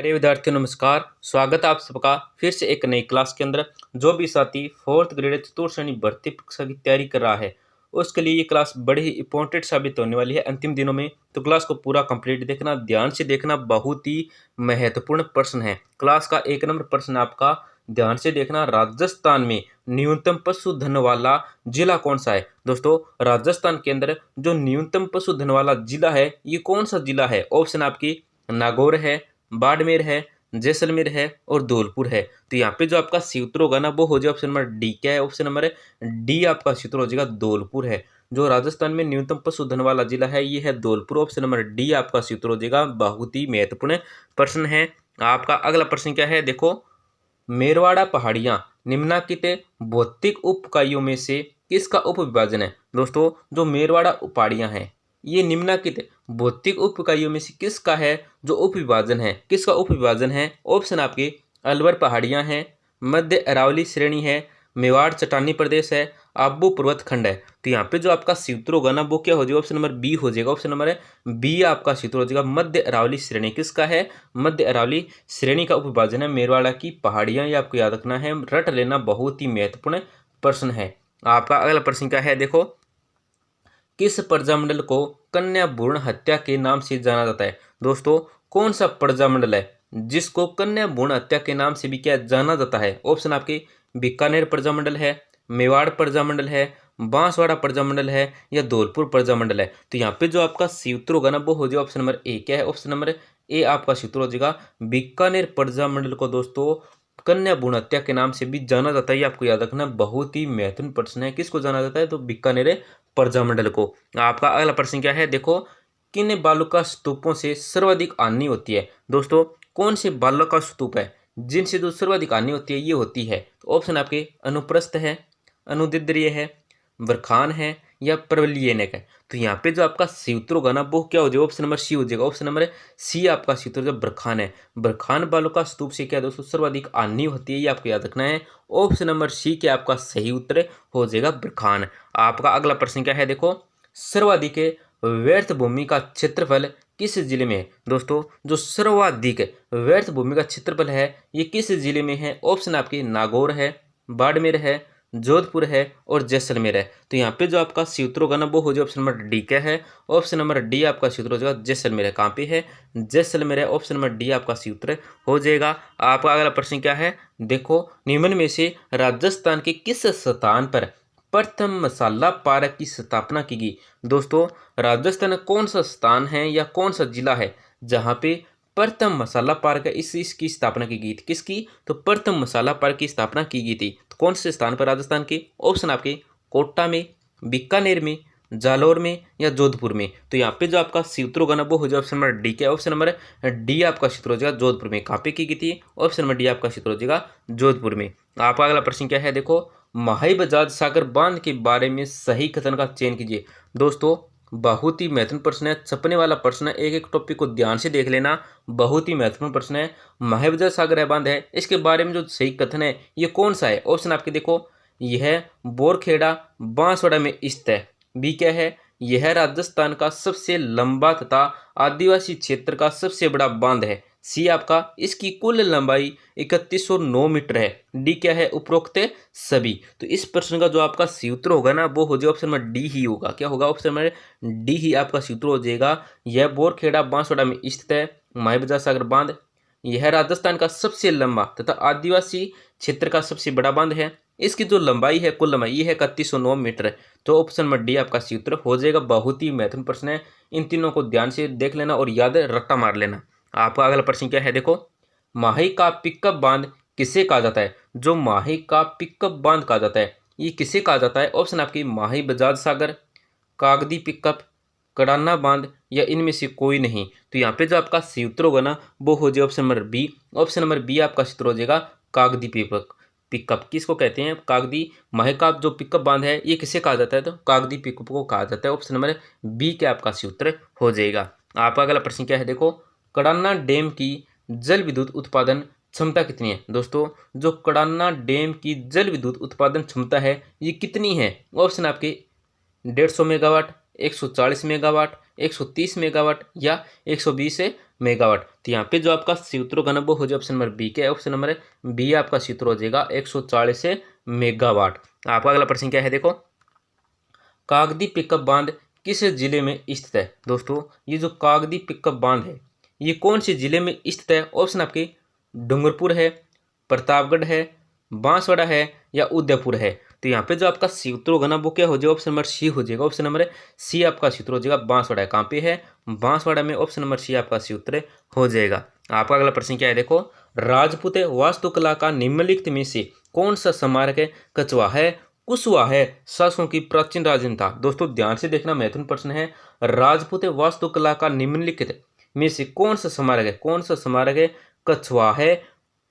प्यारे विद्यार्थियों नमस्कार। स्वागत है आप सबका फिर से एक नई क्लास के अंदर। जो भी साथी फोर्थ ग्रेड चतुर्थ श्रेणी भर्ती परीक्षा की तैयारी कर रहा है उसके लिए ये क्लास बड़ी ही इंपॉर्टेंट साबित होने वाली है अंतिम दिनों में। तो क्लास को पूरा कंप्लीट देखना, ध्यान से देखना, बहुत ही महत्वपूर्ण प्रश्न है। क्लास का 1 नंबर प्रश्न आपका ध्यान से देखना। राजस्थान में न्यूनतम पशुधन वाला जिला कौन सा है? दोस्तों, राजस्थान के अंदर जो न्यूनतम पशुधन वाला जिला है ये कौन सा जिला है? ऑप्शन आपकी नागौर है, बाड़मेर है, जैसलमेर है और धौलपुर है। तो यहाँ पे जो आपका सी उत्तर होगा ना वो हो जाएगा ऑप्शन नंबर डी। क्या है? ऑप्शन नंबर डी आपका सी उत्तर हो जाएगा धौलपुर है। जो राजस्थान में न्यूनतम पशुधन वाला जिला है ये है धौलपुर। ऑप्शन नंबर डी आपका सी उत्तर हो जाएगा। बहुत ही महत्वपूर्ण प्रश्न है। आपका अगला प्रश्न क्या है? देखो, मेरवाड़ा पहाड़ियां निम्नलिखित भौतिक उपइकाइयों में से किसका उपविभाजन है? दोस्तों, जो मेरवाड़ा पहाड़ियां हैं ये निम्नलिखित भौतिक उपइकाइयों में से किसका है जो उपविभाजन है? किसका उपविभाजन है? ऑप्शन आपके अलवर पहाड़ियां हैं, मध्य अरावली श्रेणी है, मेवाड़ चट्टानी प्रदेश है, आबू पर्वत खंड है। तो यहाँ पे जो आपका सूत्र होगा ना वो क्या हो जाएगा? ऑप्शन नंबर बी हो जाएगा। ऑप्शन नंबर बी आपका सूत्र हो जाएगा। मध्य अरावली श्रेणी किसका है? मध्य अरावली श्रेणी का उपविभाजन है मेरवाड़ा की पहाड़ियां। ये आपको याद रखना है, रट लेना, बहुत ही महत्वपूर्ण प्रश्न है। आपका अगला प्रश्न क्या है? देखो, किस प्रजामंडल को कन्या भ्रूण हत्या के नाम से जाना जाता है? दोस्तों, कौन सा प्रजामंडल है जिसको कन्या भ्रूण हत्या के नाम से भी क्या जाना जाता है? ऑप्शन आपके बीकानेर प्रजामंडल है, मेवाड़ प्रजामंडल है, बांसवाड़ा प्रजामंडल है या धौलपुर प्रजामंडल है। तो यहाँ पे जो आपका सूत्र होगा ना वो हो जाएगा ऑप्शन नंबर ए। क्या है? ऑप्शन नंबर ए आपका सूत्र हो जाएगा। बीकानेर प्रजामंडल को दोस्तों कन्या भ्रूण हत्या के नाम से भी जाना जाता है। ये आपको याद रखना, बहुत ही महत्वपूर्ण प्रश्न है। किसको जाना जाता है? तो बीकानेर प्रजामंडल को। आपका अगला प्रश्न क्या है? देखो, किन बालुका स्तूपों से सर्वाधिक हानि होती है? दोस्तों, कौन से बालुका स्तूप है जिनसे जो सर्वाधिक हानि होती है? ये होती है तो ऑप्शन आपके अनुप्रस्थ है, अनुदिद्रिय है, बरखान है या प्रवलियनक है। तो यहाँ पे जो आपका सूत्र होगा ना वो क्या हो जाएगा? ऑप्शन नंबर सी हो जाएगा। ऑप्शन नंबर सी आपका सूत्र जो बरखान है। बरखान बालुका स्तूप से क्या दोस्तों सर्वाधिक हानि होती है? ये आपको याद रखना है। ऑप्शन नंबर सी के आपका सही उत्तर हो जाएगा बरखान। आपका अगला प्रश्न क्या है? देखो, सर्वाधिक व्यर्थ भूमि का क्षेत्रफल किस जिले में है? दोस्तों, जो सर्वाधिक व्यर्थ भूमि का क्षेत्रफल है ये किस जिले में है? ऑप्शन आपके नागौर है, बाड़मेर है, जोधपुर है और जैसलमेर है। तो यहाँ पे जो आपका सूत्र होगा ना वो हो जाए ऑप्शन नंबर डी। क्या है? ऑप्शन नंबर डी आपका सूत्र हो जाएगा जैसलमेर है। कहाँ पे है? जैसलमेर है। ऑप्शन नंबर डी आपका सूत्र हो जाएगा। आपका अगला प्रश्न क्या है? देखो, निम्न में से राजस्थान के किस स्थान पर प्रथम मसाला पार्क की स्थापना की गई? दोस्तों, राजस्थान में कौन सा स्थान है या कौन सा जिला है जहाँ पे प्रथम मसाला पार्क है इसकी स्थापना की गई थी? किसकी? तो प्रथम मसाला पार्क की स्थापना की गई थी। तो कौन से स्थान पर राजस्थान के? ऑप्शन आपके कोटा में, बीकानेर में, जालौर में या जोधपुर में। तो यहाँ पे जो आपका सूत्र होगा ना वो हो जाए ऑप्शन नंबर डी। क्या? ऑप्शन नंबर डी आपका सूत्र हो जाएगा जोधपुर में। कहाँ पे की गई थी? ऑप्शन नंबर डी आपका सूत्र हो जाएगा जोधपुर में। आपका अगला प्रश्न क्या है? देखो, माही बजाज सागर बांध के बारे में सही कथन का चयन कीजिए। दोस्तों, बहुत ही महत्वपूर्ण प्रश्न है, छपने वाला प्रश्न है। एक एक टॉपिक को ध्यान से देख लेना, बहुत ही महत्वपूर्ण प्रश्न है। माही बजाज सागर बांध है इसके बारे में जो सही कथन है ये कौन सा है? ऑप्शन आपके देखो, यह बोरखेड़ा बांसवाड़ा में स्थित है। बी क्या है? यह राजस्थान का सबसे लंबा तथा आदिवासी क्षेत्र का सबसे बड़ा बांध है। सी आपका, इसकी कुल लंबाई 3109 मीटर है। डी क्या है? उपरोक्त सभी। तो इस प्रश्न का जो आपका सूत्र होगा ना वो हो जाएगा ऑप्शन नंबर डी ही होगा। क्या होगा? ऑप्शन नंबर डी ही आपका सूत्र हो जाएगा। यह बोरखेड़ा बांसवाड़ा में स्थित है माही बजाज सागर बांध। यह राजस्थान का सबसे लंबा तथा आदिवासी क्षेत्र का सबसे बड़ा बांध है। इसकी जो लंबाई है, कुल लंबाई, ये है 3109 मीटर है। तो ऑप्शन नंबर डी आपका सूत्र हो जाएगा। बहुत ही महत्वपूर्ण प्रश्न है, इन तीनों को ध्यान से देख लेना और याद रट्टा मार लेना। आपका अगला प्रश्न क्या है? देखो, माही का पिकअप बांध किसे कहा जाता है? जो माही का पिकअप बांध कहा जाता है ये किसे कहा जाता है? ऑप्शन आपकी माही बजाज सागर, कागदी पिकअप, कड़ाना बांध या इनमें से कोई नहीं। तो यहाँ पे जो आपका सूत्र होगा ना वो हो जाएगा option number B. Option number B आपका सूत्र हो जाएगा कागदी पिकअप। पिकअप किसको कहते हैं? कागदी। माही का जो पिकअप बांध है ये किसे कहा जाता है? तो कागदी पिकअप को कहा जाता है। ऑप्शन नंबर बी के आपका सूत्र हो जाएगा। आपका अगला प्रश्न क्या है? देखो, कड़ाना डैम की जल विद्युत उत्पादन क्षमता कितनी है? दोस्तों, जो कड़ाना डैम की जल विद्युत उत्पादन क्षमता है ये कितनी है? ऑप्शन आपके 150 मेगावाट, 140 मेगावाट, 130 मेगावाट या 120 मेगावाट। तो यहाँ पे जो आपका सूत्र होगा ना वो हो जाए ऑप्शन नंबर बी के, ऑप्शन नंबर बी आपका सूत्र हो जाएगा 140 मेगावाट। आपका अगला प्रश्न क्या है देखो, कागदी पिकअप बांध किस जिले में स्थित है। दोस्तों ये जो कागदी पिकअप बांध है ये कौन से जिले में स्थित है। ऑप्शन आपके डूंगरपुर है, प्रतापगढ़ है, बांसवाड़ा है या उदयपुर है। तो यहाँ पे जो आपका सूत्र होगा ना वो क्या हो जाएगा, ऑप्शन नंबर सी हो जाएगा। ऑप्शन नंबर सी आपका सूत्र हो जाएगा, बांसवाड़ा है। कहाँ पे है, बांसवाड़ा में। ऑप्शन नंबर सी आपका सूत्र हो जाएगा। आपका अगला प्रश्न क्या है देखो, राजपूत वास्तुकला का निम्नलिखित में से कौन सा स्मारक है, कछवा है, कुशवा है, शासकों की प्राचीन राजधानी था। दोस्तों ध्यान से देखना, महत्वपूर्ण प्रश्न है। राजपूत वास्तुकला का निम्नलिखित में से कौन सा स्मारक है, कौन सा स्मारक है, कछवा है,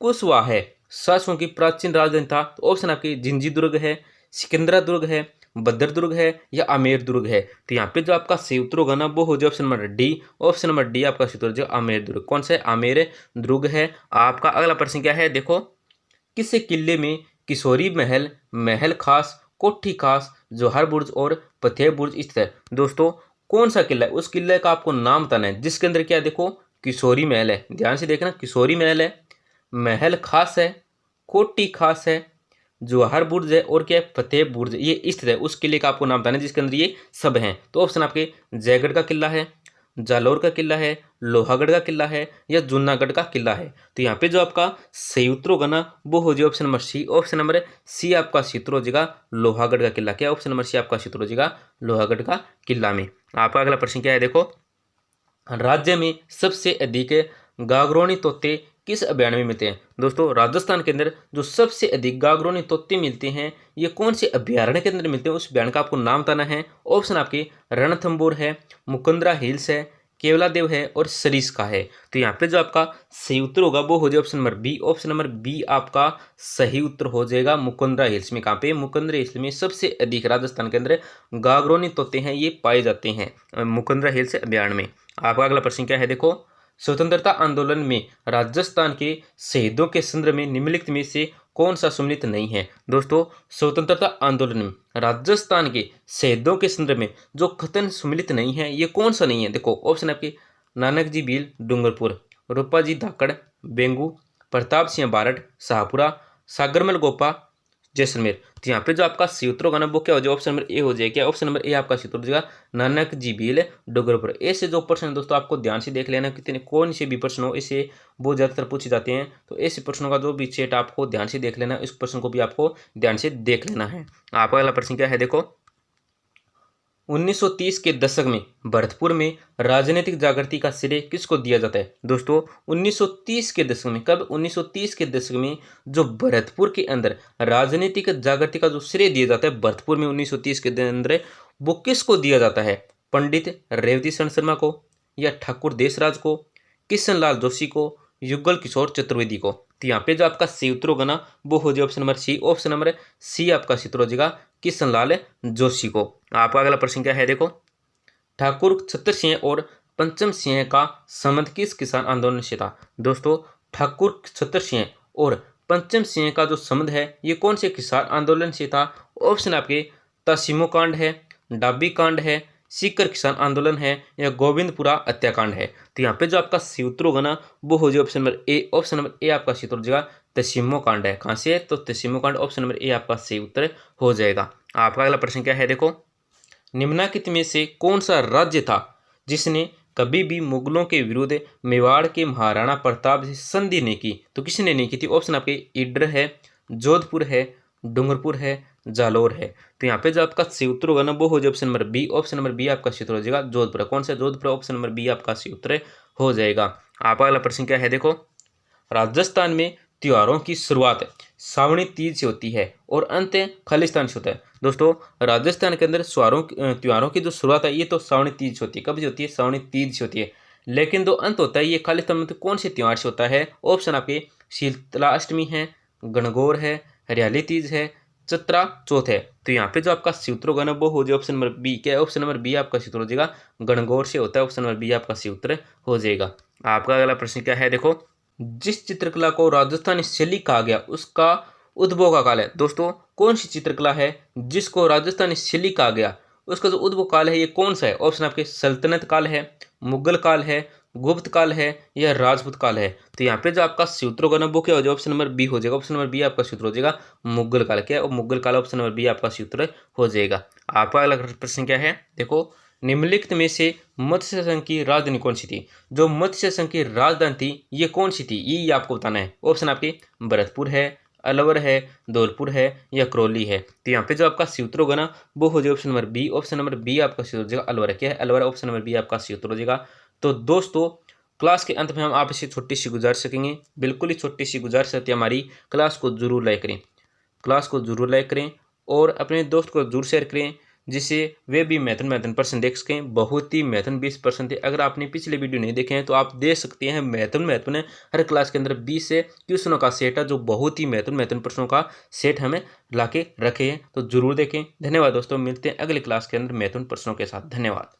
कुशवा है, शासकों की प्राचीन राजधानी था। तो ऑप्शन आपकी जिंजी दुर्ग है, सिकंदरा दुर्ग है, भद्र दुर्ग है या आमेर दुर्ग है। तो यहाँ पे जो आपका सूत्र होगा ना वो हो जाए option number D. Option number D आपका सूत्र हो जाए आमेर दुर्ग। कौन सा है, आमेर दुर्ग है। आपका अगला प्रश्न क्या है देखो, किस किले में किशोरी महल, महल खास, कोठी खास, जौहर बुर्ज और फतेह बुर्ज स्थित है। दोस्तों कौन सा किला है, उस किले का आपको नाम बताना है जिसके अंदर क्या देखो किशोरी महल है। ध्यान से देखना, किशोरी महल है, महल खास है, कोठी खास है, जौहर बुर्ज है और क्या है, फतेह बुर्ज, ये स्थित है। उस किले का आपको नाम बताना है जिसके अंदर ये सब हैं। तो ऑप्शन आपके जयगढ़ का किला है, जालौर का किला है, लोहागढ़ का किला है या जूनागढ़ का किला है। तो यहाँ पे जो आपका सूत्र होगा ना वो हो जाएगा option number C. Option number C आपका सूत्र हो जाएगा लोहागढ़ का किला। क्या, ऑप्शन नंबर सी आपका सूत्र हो जाएगा लोहागढ़ का किला में। आपका अगला प्रश्न क्या है देखो, राज्य में सबसे अधिक गागरोनी तोते किस अभयारण्य में मिलते हैं। दोस्तों राजस्थान के अंदर जो सबसे अधिक गागरोनी तोते मिलते हैं ये कौन से अभयारण्य के अंदर मिलते हैं, उस अभयारण्य का आपको नाम बताना है। ऑप्शन आपके रणथंबोर है, मुकुंदरा हिल्स है, केवलादेव है और सरिस्का है। तो यहाँ पे जो आपका सही उत्तर होगा वो हो जाए option number B. Option number B आपका सही उत्तर हो जाएगा मुकुंदरा हिल्स में। कहाँ पे, मुकुंदरा हिल्स में सबसे अधिक राजस्थान के अंदर गागरोनी तोते हैं ये पाए जाते हैं मुकुंदरा हिल्स अभयारण्य में। आपका अगला प्रश्न क्या है देखो, स्वतंत्रता आंदोलन में राजस्थान के शहीदों के संदर्भ में निम्नलिखित में से कौन सा सम्मिलित नहीं है। दोस्तों स्वतंत्रता आंदोलन में राजस्थान के शहीदों के संदर्भ में जो कथन सम्मिलित नहीं है ये कौन सा नहीं है। देखो ऑप्शन आपके नानक जी भील डूंगरपुर, रूपा जी धाकड़ बेंगू, प्रताप सिंह बारठ शाहपुरा, सागरमल गोपा जैसलमेर। तो यहाँ पे जो आपका सूत्र होगा ना वो क्या हो जाएगा, ऑप्शन नंबर ए हो जाएगा। क्या, ऑप्शन नंबर ए आपका सूत्र हो जाएगा नानक जी भील डूंगरपुर। ऐसे जो प्रश्न है दोस्तों आपको ध्यान से देख लेना, कितने कौन से भी प्रश्न हो इसे बहुत ज़्यादातर पूछे जाते हैं। तो ऐसे प्रश्नों का जो भी सेट आपको ध्यान से देख लेना, इस प्रश्न को भी आपको ध्यान से देख लेना है। आपका अगला प्रश्न क्या है देखो, 1930 के दशक में भरतपुर में राजनीतिक जागृति का श्रेय किसको दिया जाता है। दोस्तों 1930 के दशक में, कब, 1930 के दशक में जो भरतपुर के अंदर राजनीतिक जागृति का जो श्रेय दिया जाता है भरतपुर में 1930 के अंदर, वो किसको दिया जाता है, पंडित रेवती शरण शर्मा को या ठाकुर देशराज को, किशन लाल जोशी को, युगल किशोर चतुर्वेदी को। तो यहाँ पे जो आपका सूत्र होगा ना वो हो जाए option number C. Option number C आपका सूत्र हो जाएगा किशन लाल जोशी को। आपका अगला प्रश्न क्या है देखो, ठाकुर छतर सिंह और पंचम सिंह का संबंध किस किसान आंदोलन से था। दोस्तों ठाकुर छतर सिंह और पंचम सिंह का जो संबंध है ये कौन से किसान आंदोलन से था। ऑप्शन आपके तसीमो कांड है, डाबी कांड है, सीकर किसान आंदोलन है या गोविंदपुरा हत्याकांड है। तो यहाँ पे जो आपका सूत्र होगा ना वो हो जाए option number A. Option number A आपका सूत्र हो जाएगा तसीमो कांड है। कहाँ से है, तो तसीमो कांड, ऑप्शन नंबर ए आपका सही उत्तर हो जाएगा। आपका अगला प्रश्न क्या है देखो, निम्नलिखित में से कौन सा राज्य था जिसने कभी भी मुगलों के विरुद्ध मेवाड़ के महाराणा प्रताप से संधि नहीं की। तो किसने नहीं की थी। ऑप्शन आपके ईडर है, जोधपुर है, डूंगरपुर है, जालौर है। तो यहाँ पे जो आपका सूत्र होगा ना वो हो जाए option number B. Option number B आपका सूत्र हो जाएगा जोधपुर। कौन सा, जोधपुर। ऑप्शन नंबर बी आपका सूत्र हो जाएगा। आपका अगला प्रश्न क्या है देखो, राजस्थान में त्योहारों की शुरुआत सावणी तीज से होती है और अंत खालिस्तान से होता है। दोस्तों राजस्थान के अंदर त्योहारों की जो शुरुआत है ये तो सावणी तीज से होती है। कब से होती है, सावणी तीज से होती है। लेकिन जो अंत होता है ये खालिस्तान में तो कौन से त्योहार से होता है। ऑप्शन आपके शीतला अष्टमी है, गणगौर है, हरियाली तीज है, चतरा चौथ है। तो यहाँ पे जो आपका सूत्र होगा ना वो हो जाए ऑप्शन नंबर बी। क्या है, ऑप्शन नंबर बी आपका सूत्र हो जाएगा गणगौर से होता है। ऑप्शन नंबर बी आपका सूत्र हो जाएगा। आपका अगला प्रश्न क्या है देखो, जिस चित्रकला को राजस्थानी शैली कहा गया उसका उद्भव का काल है। दोस्तों कौन सी चित्रकला है जिसको राजस्थानी शैली कहा गया, उसका जो उद्भव काल है ये कौन सा है। ऑप्शन आपके सल्तनत काल है, मुगल काल है, गुप्त काल है या राजपूत काल है। तो यहाँ पे जो आपका सूत्र होगा ना वो क्या हो जाएगा, ऑप्शन नंबर बी हो जाएगा। ऑप्शन नंबर बी आपका सूत्र हो जाएगा मुगल काल। क्या है, मुगल काल, ऑप्शन नंबर बी आपका सूत्र हो जाएगा। आपका अगला प्रश्न क्या है, देखो निम्नलिखित में से मत्स्य संघ की राजधानी कौन सी थी। जो मत्स्य संघ की राजधानी थी ये कौन सी थी, ये आपको बताना है। ऑप्शन आपके भरतपुर है, अलवर है, धौलपुर है या करौली है। तो यहाँ पे जो आपका सूत्र होगा ना वो हो जाएगा option number B. Option number B आपका सूत्र हो जाएगा अलवर। क्या है, अलवर। ऑप्शन नंबर बी आपका सूत्र हो जाएगा। तो दोस्तों क्लास के अंत में हम आपसे छोटी सी गुजारिश सकेंगे, बिल्कुल ही छोटी सी गुजारिश रहती है हमारी, क्लास को जरूर लाइक करें, क्लास को जरूर लाइक करें और अपने दोस्त को जरूर शेयर करें, जिससे वे भी मैथन पर्सन देख सकें। बहुत ही मैथन 20% थे। अगर आपने पिछले वीडियो नहीं देखे हैं तो आप देख सकते हैं। मैथन है, हर क्लास के अंदर 20 से क्वेश्चनों का सेट है, जो बहुत ही मैथन प्रश्नों का सेट हमें ला के रखे हैं। तो जरूर देखें। धन्यवाद दोस्तों, मिलते हैं अगली क्लास के अंदर मैथन प्रश्नों के साथ। धन्यवाद।